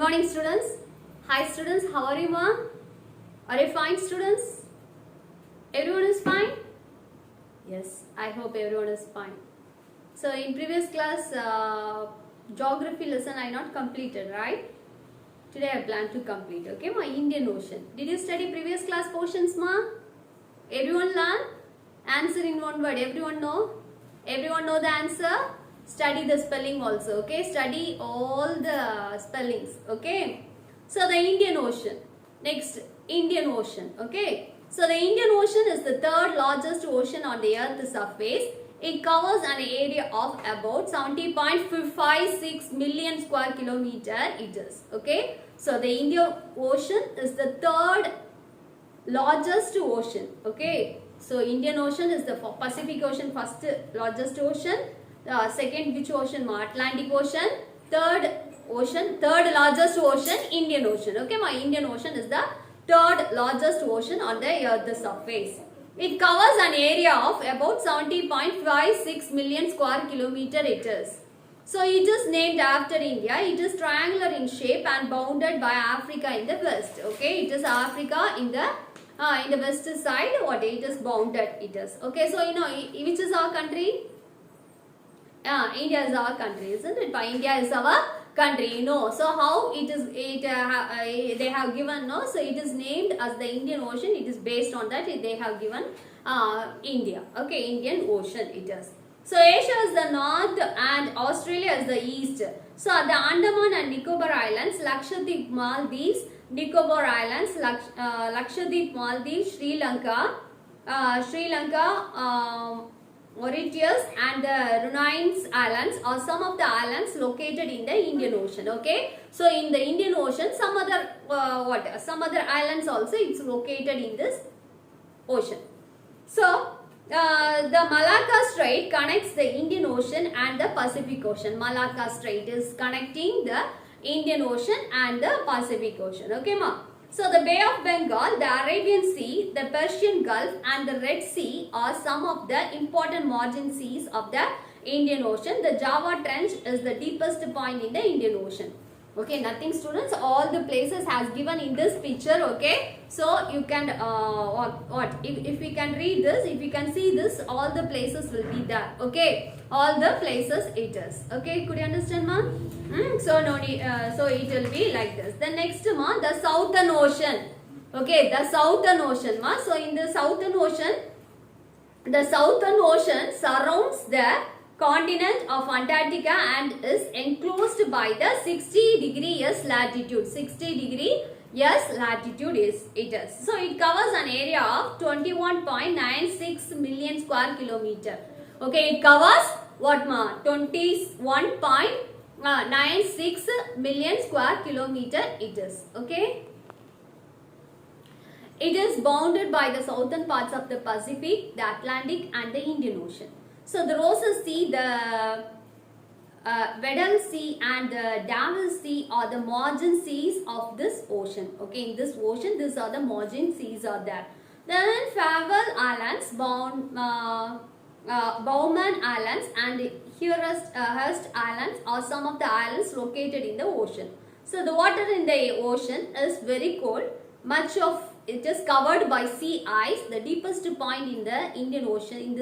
Morning students. Hi students, how are you ma? Are you fine students? Everyone is fine? Yes, I hope everyone is fine. So in previous class, geography lesson I not completed, right? Today I plan to complete, okay ma? Indian Ocean. Did you study previous class portions ma? Everyone learn? Answer in one word, everyone know? Everyone know the answer? Study the spelling also, okay? Study all the spellings, okay? So the Indian Ocean. Next, Indian Ocean, okay? So the Indian Ocean is the third largest ocean on the earth's surface. It covers an area of about 70.56 million square kilometer it is, okay? So the Indian Ocean is the third largest ocean, okay? So Indian Ocean is the Pacific Ocean, first largest ocean. Second which ocean ma? Atlantic Ocean. Third largest ocean, Indian Ocean, okay ma? Indian Ocean is the third largest ocean on the earth's surface. It covers an area of about 70.56 million square kilometer it is. So it is named after India. It is triangular in shape and bounded by Africa in the west, okay? It is Africa in the west side. What it is bounded it is, okay? So you know which is our country? India is our country, isn't it? But India is our country, you know. So how it is? They have given no. So it is named as the Indian Ocean. It is based on that they have given India. Okay, Indian Ocean it is. So Asia is the north and Australia is the east. So the Andaman and Nicobar Islands, Lakshadweep, Maldives, Nicobar Islands, Lakshadweep, Maldives, Sri Lanka, Mauritius and the Ruin's Islands are some of the islands located in the Indian Ocean, okay? So in the Indian Ocean, some other islands also it's located in this ocean. So the Malacca Strait connects the Indian Ocean and the Pacific Ocean. Malacca Strait is connecting the Indian Ocean and the Pacific Ocean, okay ma? So the Bay of Bengal, the Arabian Sea, the Persian Gulf and the Red Sea are some of the important margin seas of the Indian Ocean. The Java Trench is the deepest point in the Indian Ocean. Okay, nothing students, all the places has given in this picture, okay? So you can, if we can read this, if we can see this, all the places will be there, okay? All the places it is, okay? Could you understand ma? So no need, so it will be like this. The next ma, the Southern Ocean, okay? The Southern Ocean ma. So in the Southern Ocean surrounds the continent of Antarctica and is enclosed by the 60° S latitude. 60° S latitude is it is. So it covers an area of 21.96 million square kilometer. Okay, it covers what ma? 21.96 million square kilometer it is. Okay. It is bounded by the southern parts of the Pacific, the Atlantic and the Indian Ocean. So the Ross Sea, the Weddell Sea and the Davos Sea are the margin seas of this ocean. Okay, in this ocean, these are the margin seas are there. Then Farewell Islands, Bowman Islands and Hurst Islands are some of the islands located in the ocean. So the water in the ocean is very cold. Much of it is covered by sea ice. The deepest point in the Indian Ocean,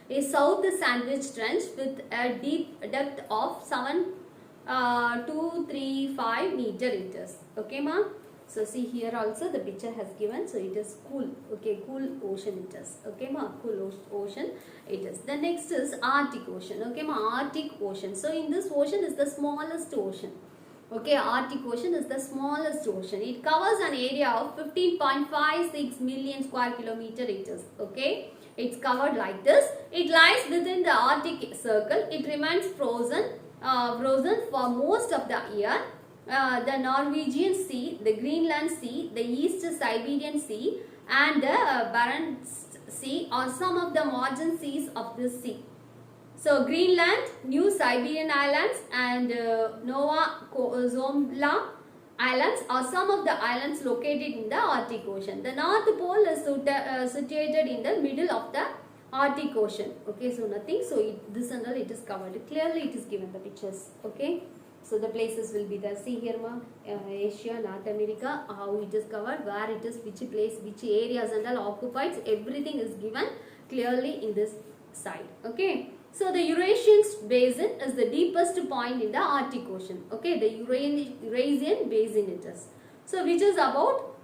is South Sandwich Trench with a deep depth of 7,235 meter it is. Okay ma? So see here also the picture has given. So it is cool. Okay, cool ocean it is. Okay ma? Cool ocean it is. The next is Arctic Ocean. Okay ma? Arctic Ocean. So in this ocean is the smallest ocean. Okay, Arctic Ocean is the smallest ocean. It covers an area of 15.56 million square kilometer it is. Okay. It's covered like this. It lies within the Arctic Circle. It remains frozen for most of the year. The Norwegian Sea, the Greenland Sea, the East Siberian Sea and the Barents Sea are some of the margin seas of this sea. So Greenland, New Siberian Islands and Nova Zembla Islands are some of the islands located in the Arctic Ocean. The North Pole is situated in the middle of the Arctic Ocean. Okay, so nothing. So this and all it is covered. Clearly it is given the pictures. Okay. So the places will be there. See here, ma, Asia, North America, how it is covered, where it is, which place, which areas and all occupied. Everything is given clearly in this side. Okay. So the Eurasian basin is the deepest point in the Arctic Ocean. Okay, the Eurasian basin it is. So which is about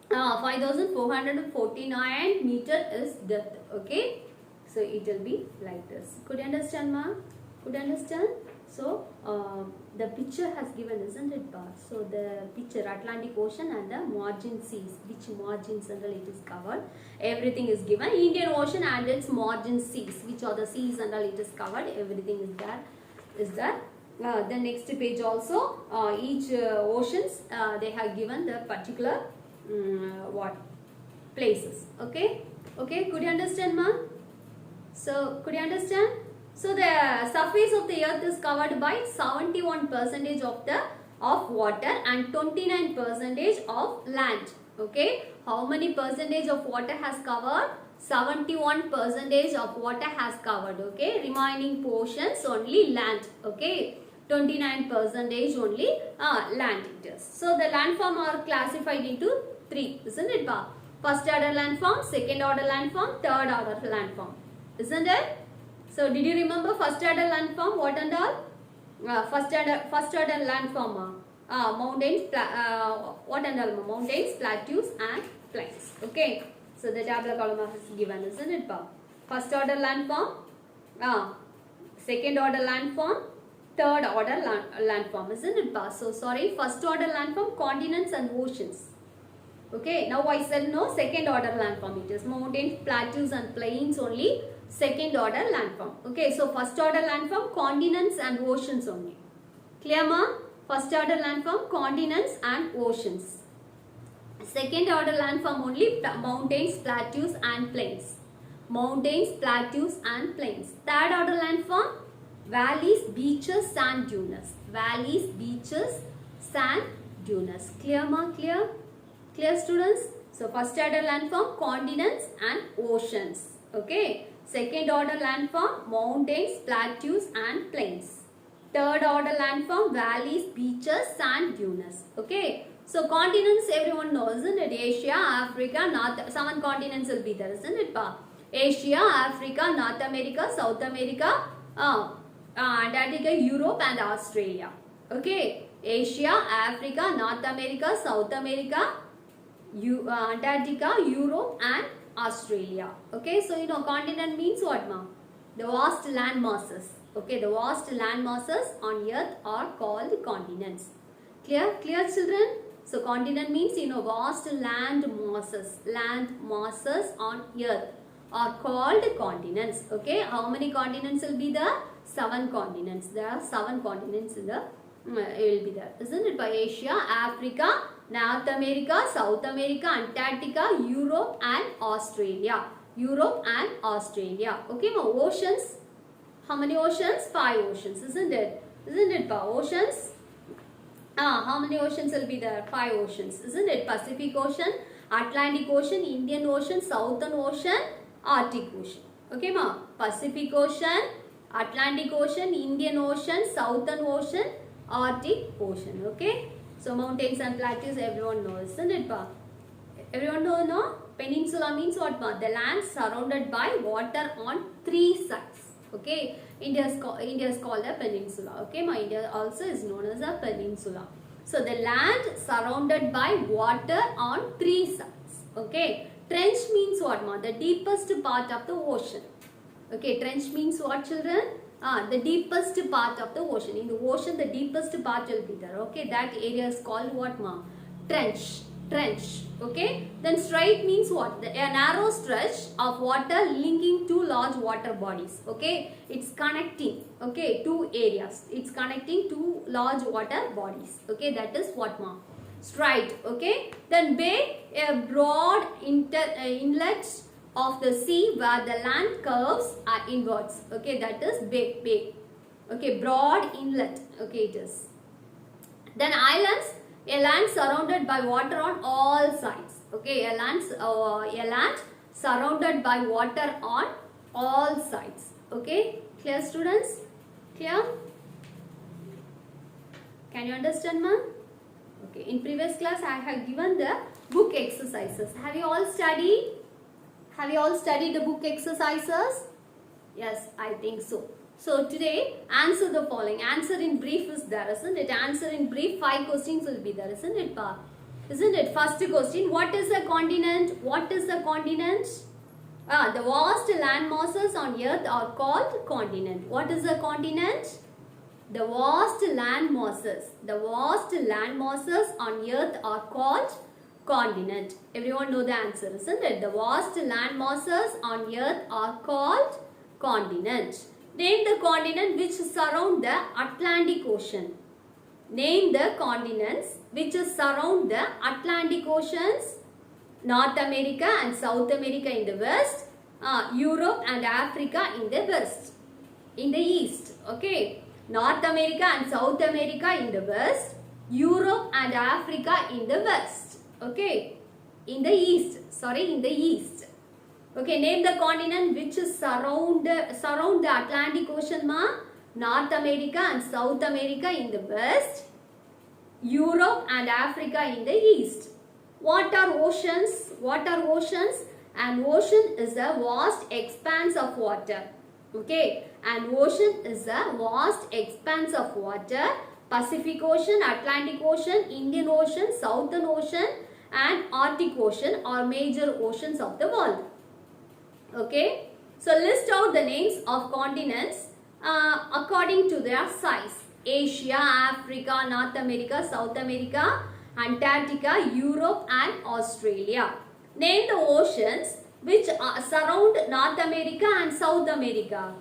5449 meter is depth. Okay, so it will be like this. Could you understand, ma? Could you understand? So the picture has given, isn't it, ba? So the picture, Atlantic Ocean and the margin seas, which margins and all it is covered, everything is given. Indian Ocean and its margin seas, which are the seas and all it is covered, everything is there. The next page also, each oceans they have given the particular what places. Okay, could you understand, ma? So could you understand? So the surface of the earth is covered by 71% of water and 29% of land. Okay, how many percentage of water has covered? 71% of water has covered. Okay, remaining portions only land. Okay, 29% only land it is. So the landform are classified into 3, isn't it, ba? First order landform, second order landform, third order landform, isn't it? So did you remember first order landform? What and all? First order landform. Mountains, what and all? Mountains, plateaus and plains. Okay. So the tabular column is given, isn't it, pa? First order landform, second order landform, third order landform, isn't it, pa? So sorry, first order landform, continents and oceans. Okay. Now I said no, second order landform it is. Mountains, plateaus and plains only. Second order landform. Okay, so first order landform, continents and oceans only. Clear, ma? First order landform, continents and oceans. Second order landform only, mountains, plateaus and plains. Mountains, plateaus and plains. Third order landform, valleys, beaches, sand dunes. Valleys, beaches, sand dunes. Clear, ma? Clear? Clear, students? So first order landform, continents and oceans. Okay. Second order landform, mountains, plateaus and plains. Third order landform, valleys, beaches, sand dunes. Okay. So continents everyone knows, isn't it? Asia, Africa, North, 7 continents will be there, isn't it, pa? Asia, Africa, North America, South America, Antarctica, Europe and Australia. Okay. Asia, Africa, North America, South America, Antarctica, Europe and Australia. Okay, so you know continent means what, ma? The vast land masses. Okay, the vast land masses on earth are called continents. Clear? Clear, children? So continent means, you know, vast land masses. Land masses on earth are called continents. Okay, how many continents will be there? 7 continents. There are 7 continents in the will be there, isn't it? By Asia, Africa, North America, South America, Antarctica, Europe and Australia. Europe and Australia. Okay, ma, oceans. How many oceans? 5 oceans, isn't it? Isn't it, pa? Oceans. How many oceans will be there? 5 oceans, isn't it? Pacific Ocean, Atlantic Ocean, Indian Ocean, Southern Ocean, Arctic Ocean. Okay, ma? Pacific Ocean, Atlantic Ocean, Indian Ocean, Southern Ocean, Arctic Ocean. Okay. So mountains and plateaus everyone knows, isn't it, pa? Everyone know, no? Peninsula means what, pa? The land surrounded by water on 3 sides. Okay. India is called a peninsula. Okay, ma? India also is known as a peninsula. So the land surrounded by water on 3 sides. Okay. Trench means what, ma? The deepest part of the ocean. Okay. Trench means what, children? The deepest part of the ocean. In the ocean, the deepest part will be there. Okay, that area is called what, ma? Trench. Trench. Okay. Then strait means what? A narrow stretch of water linking 2 large water bodies. Okay, it's connecting. Okay, 2 areas. It's connecting 2 large water bodies. Okay, that is what, ma? Strait. Okay. Then bay, a broad inlet of the sea where the land curves are inwards. Okay, that is bay. Okay, broad inlet. Okay, it is. Then islands, a land surrounded by water on all sides. Okay, a land surrounded by water on all sides. Okay, clear, students? Clear? Can you understand, ma'am? Okay, in previous class I have given the book exercises. Have you all studied? Have you all studied the book exercises? Yes, I think so. So today, answer the following. Answer in brief is there, isn't it? Answer in brief, 5 questions will be there, isn't it, Pa? Isn't it? First question, what is a continent? What is a continent? The vast land masses on earth are called continent. What is a continent? The vast land masses. The vast land masses on earth are called continent. Everyone know the answer, isn't it? The vast land masses on earth are called continent. Name the continent which surround the Atlantic Ocean. Name the continents which surround the Atlantic Oceans. North America and South America in the west. Europe and Africa in the west. In the east. Okay. North America and South America in the west. Europe and Africa in the west. Okay. In the east. Sorry, in the east. Okay. Name the continent which surround the Atlantic Ocean, ma. North America and South America in the west. Europe and Africa in the east. What are oceans? What are oceans? An ocean is a vast expanse of water. Okay. An ocean is a vast expanse of water. Pacific Ocean, Atlantic Ocean, Indian Ocean, Southern Ocean and Arctic Ocean are major oceans of the world. Okay. So list out the names of continents according to their size. Asia, Africa, North America, South America, Antarctica, Europe and Australia. Name the oceans which surround North America and South America.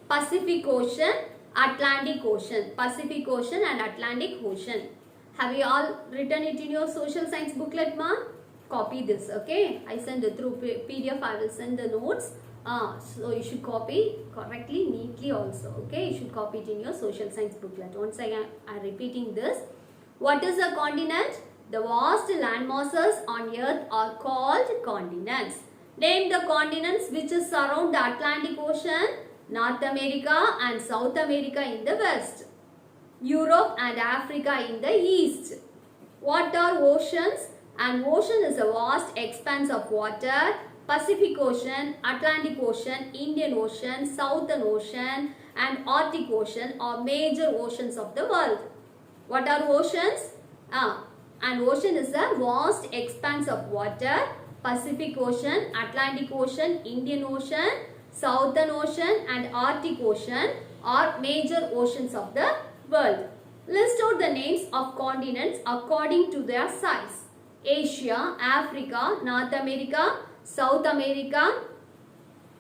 Pacific Ocean, Atlantic Ocean. Pacific Ocean and Atlantic Ocean. Have you all written it in your social science booklet, ma? Copy this, okay? I send it through PDF. I will send the notes. So you should copy correctly, neatly also, okay? You should copy it in your social science booklet. Once again, I am repeating this. What is a continent? The vast land masses on earth are called continents. Name the continents which surround the Atlantic Ocean, North America and South America in the west. Europe and Africa in the east. What are oceans? An ocean is a vast expanse of water. Pacific Ocean, Atlantic Ocean, Indian Ocean, Southern Ocean and Arctic Ocean are major oceans of the world. What are oceans? An ocean is a vast expanse of water. Pacific Ocean, Atlantic Ocean, Indian Ocean, Southern Ocean and Arctic Ocean are major oceans of the world. List out the names of continents according to their size. Asia, Africa, North America, South America,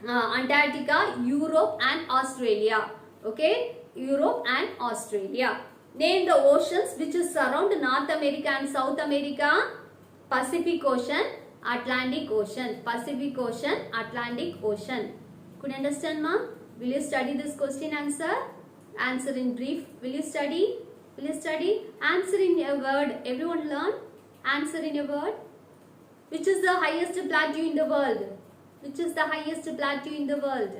Antarctica, Europe and Australia. Okay, Europe and Australia. Name the oceans which surround North America and South America. Pacific Ocean, Atlantic Ocean. Pacific Ocean, Atlantic Ocean. Could you understand, ma? Will you study this question answer? Answer in brief. Will you study? Will you study? Answer in a word. Everyone learn. Answer in a word. Which is the highest plateau in the world? Which is the highest plateau in the world?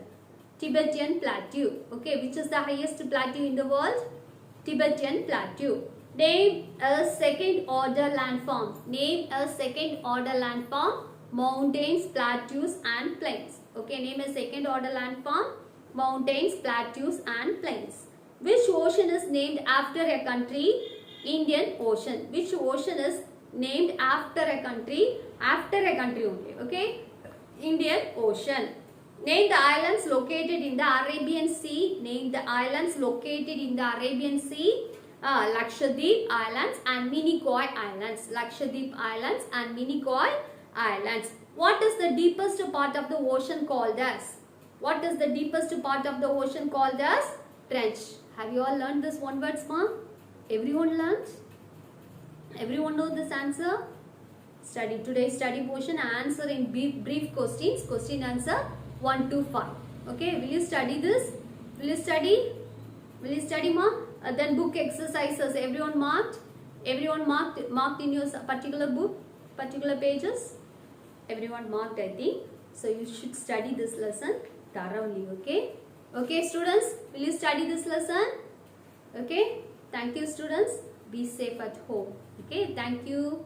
Tibetan Plateau. Okay, which is the highest plateau in the world? Tibetan Plateau. Name a second order landform. Name a second order landform. Mountains, plateaus and plains. Okay, name a second order landform. Mountains, plateaus and plains. Which ocean is named after a country? Indian Ocean. Which ocean is named after a country? After a country only. Okay, Indian Ocean. Name the islands located in the Arabian Sea. Name the islands located in the Arabian Sea. Lakshadweep Islands and Minicoy Islands. Lakshadweep Islands and Minicoy Islands. What is the deepest part of the ocean called as? What is the deepest part of the ocean called as? Trench. Have you all learned this one word, ma? Everyone learned? Everyone knows this answer? Study today's study portion. Answer in brief questions. Question answer 1 to 5. Okay, will you study this? Will you study? Will you study, ma? Then book exercises. Everyone marked? Everyone marked in your particular book, particular pages? Everyone marked, I think. So you should study this lesson thoroughly. Okay? Okay, students, will you study this lesson? Okay? Thank you, students. Be safe at home. Okay, thank you.